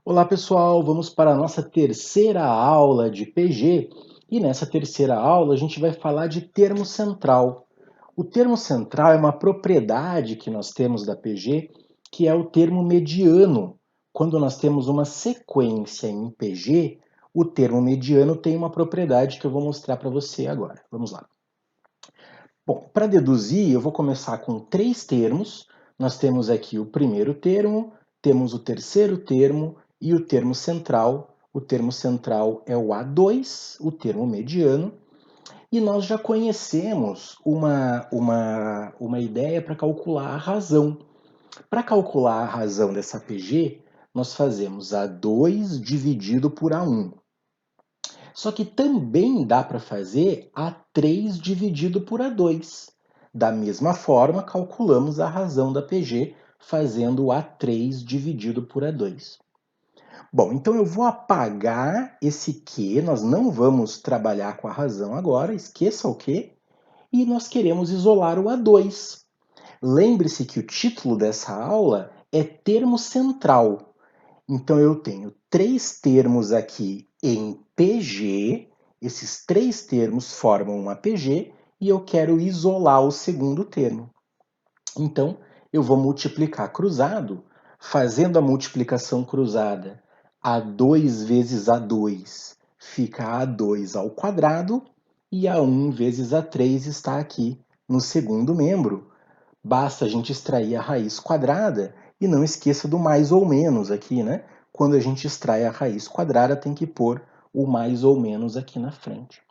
Olá pessoal, vamos para a nossa terceira aula de PG e nessa terceira aula a gente vai falar de termo central. O termo central é uma propriedade que nós temos da PG, que é o termo mediano. Quando nós temos uma sequência em PG, o termo mediano tem uma propriedade que eu vou mostrar para você agora. Vamos lá. Bom, para deduzir, eu vou começar com três termos. Nós temos aqui o primeiro termo, temos o terceiro termo e o termo central. O termo central é o A2, o termo mediano. E nós já conhecemos uma ideia para calcular a razão. Para calcular a razão dessa PG, nós fazemos A2 dividido por A1. Só que também dá para fazer A3 dividido por A2. Da mesma forma, calculamos a razão da PG fazendo A3 dividido por A2. Bom, então eu vou apagar esse Q, nós não vamos trabalhar com a razão agora, esqueça o Q, e nós queremos isolar o A2. Lembre-se que o título dessa aula é termo central. Então eu tenho três termos aqui em PG, esses três termos formam uma PG e eu quero isolar o segundo termo. Então eu vou multiplicar cruzado, fazendo a multiplicação cruzada, A2 vezes A2 fica A2 ao quadrado e A1 vezes A3 está aqui no segundo membro. Basta a gente extrair a raiz quadrada e não esqueça do mais ou menos aqui, né? Quando a gente extrai a raiz quadrada, tem que pôr o mais ou menos aqui na frente.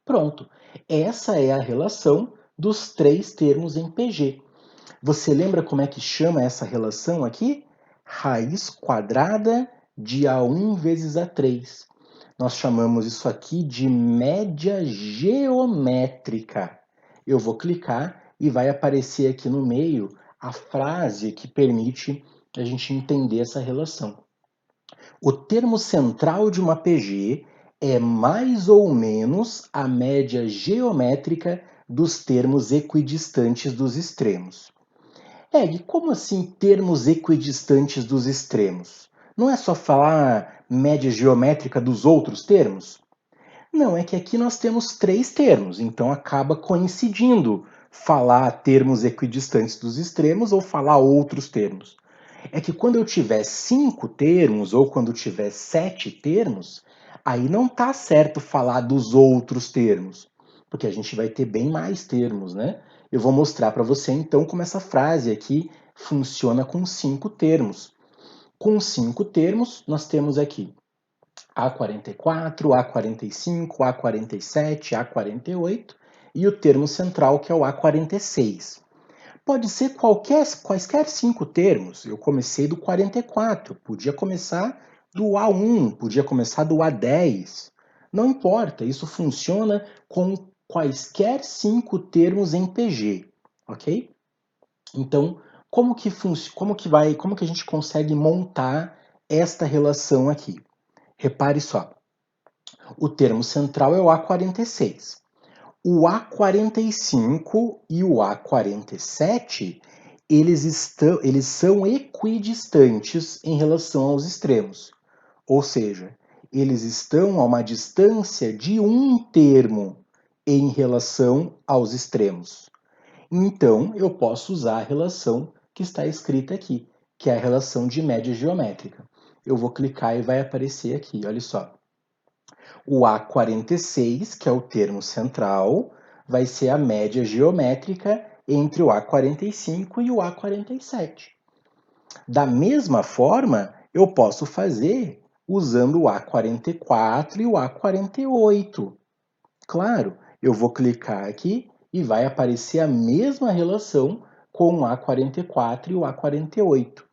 Pronto. Essa é a relação dos três termos em PG. Você lembra como é que chama essa relação aqui? Raiz quadrada de A1 vezes A3. Nós chamamos isso aqui de média geométrica. Eu vou clicar e vai aparecer aqui no meio a frase que permite a gente entender essa relação. O termo central de uma PG é mais ou menos a média geométrica dos termos equidistantes dos extremos. Como assim termos equidistantes dos extremos? Não é só falar média geométrica dos outros termos? Não, é que aqui nós temos três termos, então acaba coincidindo falar termos equidistantes dos extremos ou falar outros termos. É que quando eu tiver 5 termos ou quando eu tiver 7 termos, aí não tá certo falar dos outros termos, porque a gente vai ter bem mais termos, né? Eu vou mostrar para você então como essa frase aqui funciona com 5 termos. Com 5 termos, nós temos aqui A44, A45, A47, A48 e o termo central que é o A46. Pode ser quaisquer 5 termos. Eu comecei do 44, podia começar do A1, podia começar do A10. Não importa, isso funciona com quaisquer 5 termos em PG, ok? Então, como que a gente consegue montar esta relação aqui? Repare só, o termo central é o A46. O A45 e o A47, eles são equidistantes em relação aos extremos. Ou seja, eles estão a uma distância de um termo em relação aos extremos. Então, eu posso usar a relação que está escrita aqui, que é a relação de média geométrica. Eu vou clicar e vai aparecer aqui, olha só. O A46, que é o termo central, vai ser a média geométrica entre o A45 e o A47. Da mesma forma, eu posso fazer usando o A44 e o A48. Claro, eu vou clicar aqui e vai aparecer a mesma relação com o A44 e o A48.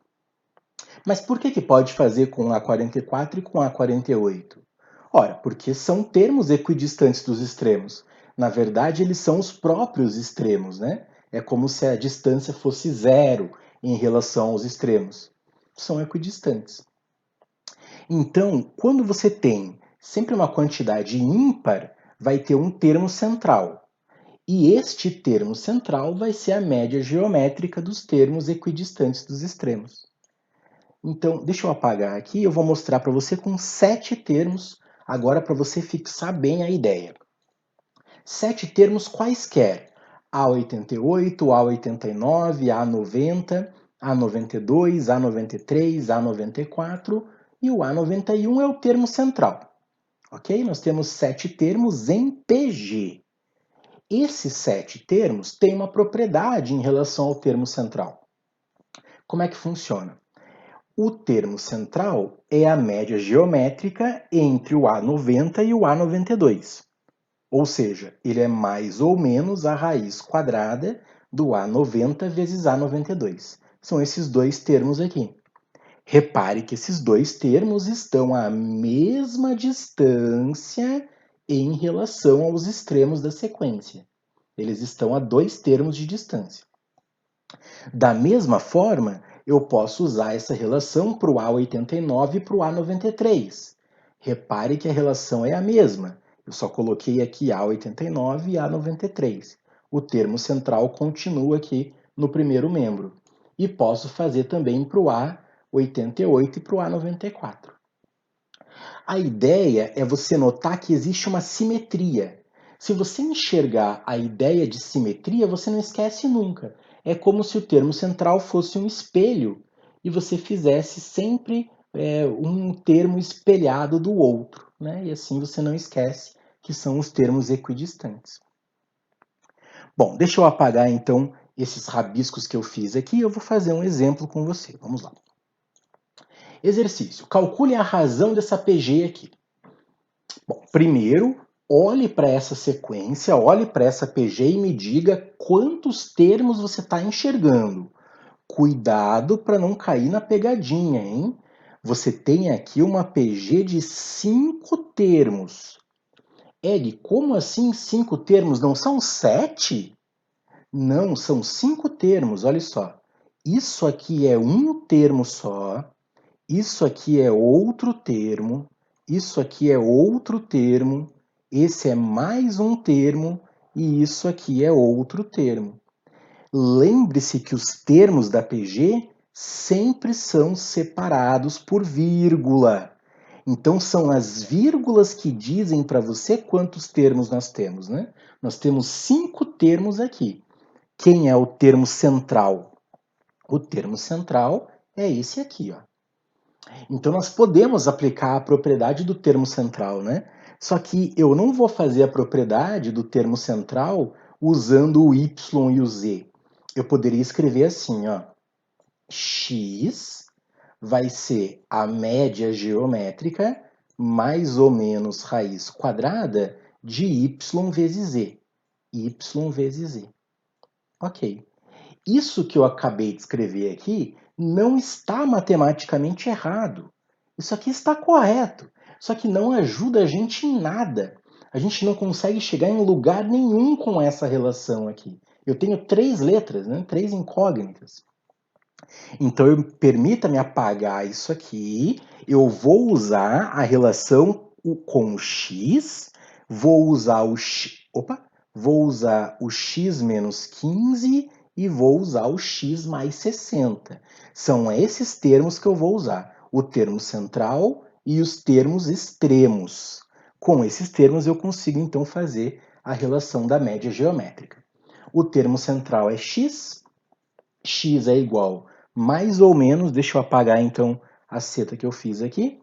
Mas por que pode fazer com o A44 e com o A48? Ora, porque são termos equidistantes dos extremos. Na verdade, eles são os próprios extremos, né? É como se a distância fosse zero em relação aos extremos. São equidistantes. Então, quando você tem sempre uma quantidade ímpar, vai ter um termo central. E este termo central vai ser a média geométrica dos termos equidistantes dos extremos. Então, deixa eu apagar aqui, eu vou mostrar para você com 7 termos, agora para você fixar bem a ideia. 7 termos quaisquer: A88, A89, A90, A92, A93, A94 e o A91 é o termo central. Ok? Nós temos 7 termos em PG. Esses 7 termos têm uma propriedade em relação ao termo central. Como é que funciona? O termo central é a média geométrica entre o A90 e o A92. Ou seja, ele é mais ou menos a raiz quadrada do A90 vezes A92. São esses dois termos aqui. Repare que esses dois termos estão à mesma distância em relação aos extremos da sequência. Eles estão a 2 termos de distância. Da mesma forma, eu posso usar essa relação para o A89 e para o A93. Repare que a relação é a mesma. Eu só coloquei aqui A89 e A93. O termo central continua aqui no primeiro membro. E posso fazer também para o A88 e para o A94. A ideia é você notar que existe uma simetria. Se você enxergar a ideia de simetria, você não esquece nunca. É como se o termo central fosse um espelho e você fizesse sempre um termo espelhado do outro, né? E assim você não esquece que são os termos equidistantes. Bom, deixa eu apagar então esses rabiscos que eu fiz aqui. Eu vou fazer um exemplo com você. Vamos lá. Exercício. Calcule a razão dessa PG aqui. Bom, primeiro, olhe para essa sequência, olhe para essa PG e me diga quantos termos você está enxergando. Cuidado para não cair na pegadinha, hein? Você tem aqui uma PG de 5 termos. Ed, como assim 5 termos? Não são 7? Não, são 5 termos, olha só. Isso aqui é um termo só, isso aqui é outro termo, isso aqui é outro termo, esse é mais um termo e isso aqui é outro termo. Lembre-se que os termos da PG sempre são separados por vírgula. Então são as vírgulas que dizem para você quantos termos nós temos, né? Nós temos 5 termos aqui. Quem é o termo central? O termo central é esse aqui, ó. Então nós podemos aplicar a propriedade do termo central, né? Só que eu não vou fazer a propriedade do termo central usando o y e o z. Eu poderia escrever assim, ó. X vai ser a média geométrica mais ou menos raiz quadrada de y vezes z. Y vezes z. Ok. Isso que eu acabei de escrever aqui não está matematicamente errado. Isso aqui está correto. Só que não ajuda a gente em nada. A gente não consegue chegar em lugar nenhum com essa relação aqui. Eu tenho 3 letras, né? 3 incógnitas. Então, permita-me apagar isso aqui. Eu vou usar a relação com o x, vou usar o x, vou usar o x menos 15 e vou usar o x mais 60. São esses termos que eu vou usar. O termo central e os termos extremos. Com esses termos eu consigo então fazer a relação da média geométrica. O termo central é x, x é igual mais ou menos, deixa eu apagar então a seta que eu fiz aqui,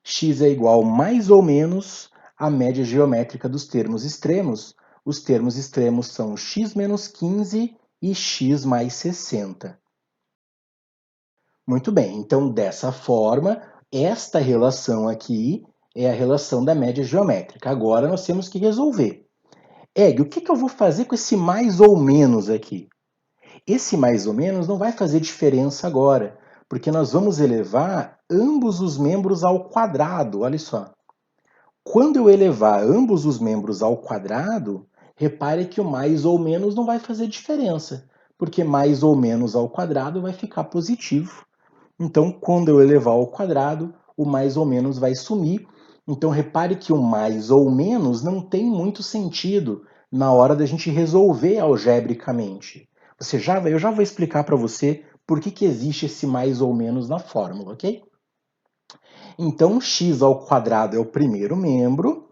x é igual mais ou menos a média geométrica dos termos extremos. Os termos extremos são x menos 15 e x mais 60. Muito bem, então dessa forma, esta relação aqui é a relação da média geométrica. Agora nós temos que resolver. Eg, o que eu vou fazer com esse mais ou menos aqui? Esse mais ou menos não vai fazer diferença agora, porque nós vamos elevar ambos os membros ao quadrado, olha só. Quando eu elevar ambos os membros ao quadrado, repare que o mais ou menos não vai fazer diferença, porque mais ou menos ao quadrado vai ficar positivo. Então, quando eu elevar ao quadrado, o mais ou menos vai sumir. Então, repare que o mais ou menos não tem muito sentido na hora da gente resolver algebricamente. Eu já vou explicar para você por que que existe esse mais ou menos na fórmula, ok? Então, x ao quadrado é o primeiro membro.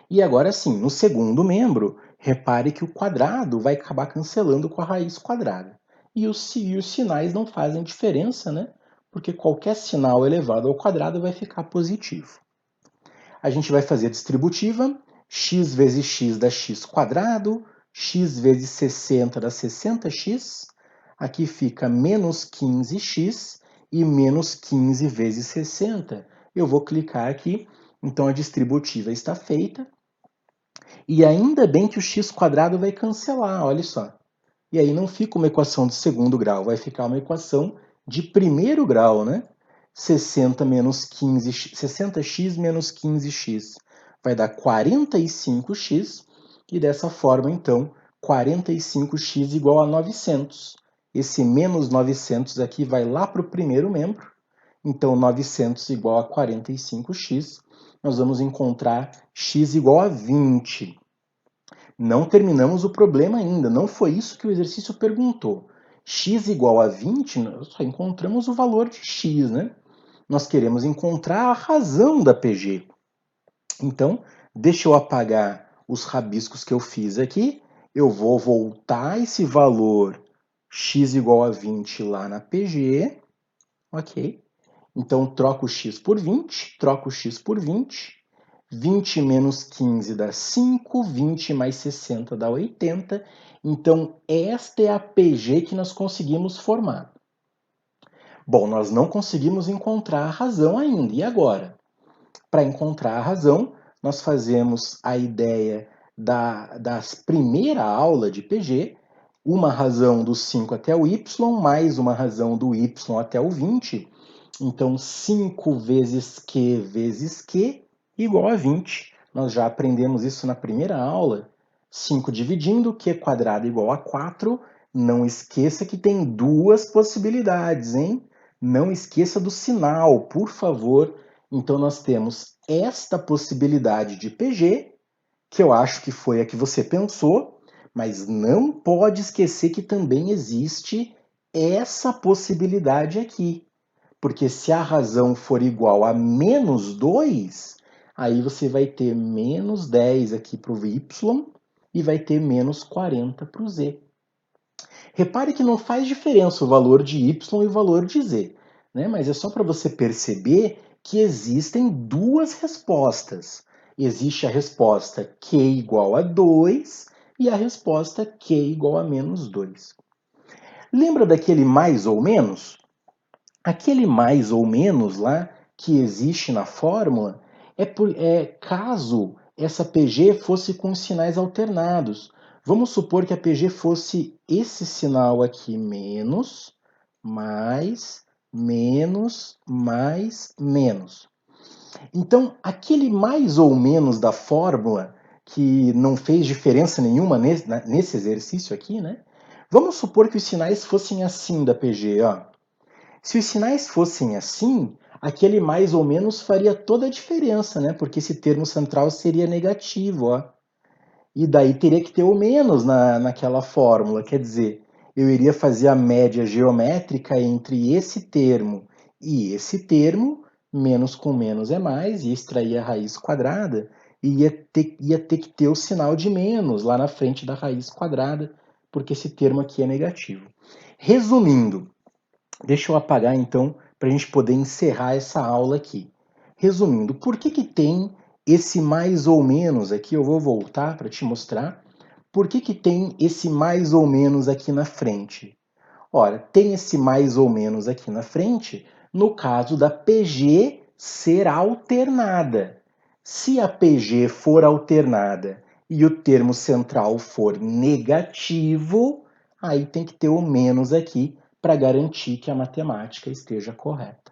E agora sim, no segundo membro, repare que o quadrado vai acabar cancelando com a raiz quadrada. E os sinais não fazem diferença, né? Porque qualquer sinal elevado ao quadrado vai ficar positivo. A gente vai fazer a distributiva, x vezes x dá x quadrado, x vezes 60 dá 60x, aqui fica menos 15x e menos 15 vezes 60. Eu vou clicar aqui, então a distributiva está feita. E ainda bem que o x quadrado vai cancelar, olha só. E aí não fica uma equação de segundo grau, vai ficar uma equação de primeiro grau, né? 60 menos 15, 60x menos 15x vai dar 45x, e dessa forma, então, 45x igual a 900. Esse menos 900 aqui vai lá para o primeiro membro, então 900 igual a 45x, nós vamos encontrar x igual a 20. Não terminamos o problema ainda, não foi isso que o exercício perguntou. X igual a 20, nós só encontramos o valor de x, né? Nós queremos encontrar a razão da PG. Então, deixa eu apagar os rabiscos que eu fiz aqui. Eu vou voltar esse valor x igual a 20 lá na PG. Ok? Então, troco o x por 20, troco o x por 20. 20 menos 15 dá 5, 20 mais 60 dá 80. Então, esta é a PG que nós conseguimos formar. Bom, nós não conseguimos encontrar a razão ainda. E agora? Para encontrar a razão, nós fazemos a ideia da primeira aula de PG, uma razão do 5 até o y, mais uma razão do y até o 20. Então, 5 vezes Q igual a 20. Nós já aprendemos isso na primeira aula. 5 dividindo, Q quadrado igual a 4. Não esqueça que tem duas possibilidades, hein? Não esqueça do sinal, por favor. Então, nós temos esta possibilidade de PG, que eu acho que foi a que você pensou, mas não pode esquecer que também existe essa possibilidade aqui. Porque se a razão for igual a menos 2, aí você vai ter menos 10 aqui para o y e vai ter menos 40 para o z. Repare que não faz diferença o valor de y e o valor de z, né? Mas é só para você perceber que existem duas respostas. Existe a resposta Q igual a 2 e a resposta Q igual a menos 2. Lembra daquele mais ou menos? Aquele mais ou menos lá que existe na fórmula é caso essa PG fosse com sinais alternados. Vamos supor que a PG fosse esse sinal aqui, menos, mais, menos, mais, menos. Então, aquele mais ou menos da fórmula, que não fez diferença nenhuma nesse exercício aqui, né? Vamos supor que os sinais fossem assim da PG, ó. Se os sinais fossem assim, aquele mais ou menos faria toda a diferença, né? Porque esse termo central seria negativo, ó. E daí teria que ter o menos naquela fórmula. Quer dizer, eu iria fazer a média geométrica entre esse termo e esse termo, menos com menos é mais, e extrair a raiz quadrada, e ia ter que ter o sinal de menos lá na frente da raiz quadrada, porque esse termo aqui é negativo. Resumindo, deixa eu apagar então para a gente poder encerrar essa aula aqui. Resumindo, por que tem esse mais ou menos aqui? Eu vou voltar para te mostrar. Por que tem esse mais ou menos aqui na frente? Ora, tem esse mais ou menos aqui na frente no caso da PG ser alternada. Se a PG for alternada e o termo central for negativo, aí tem que ter o menos aqui para garantir que a matemática esteja correta.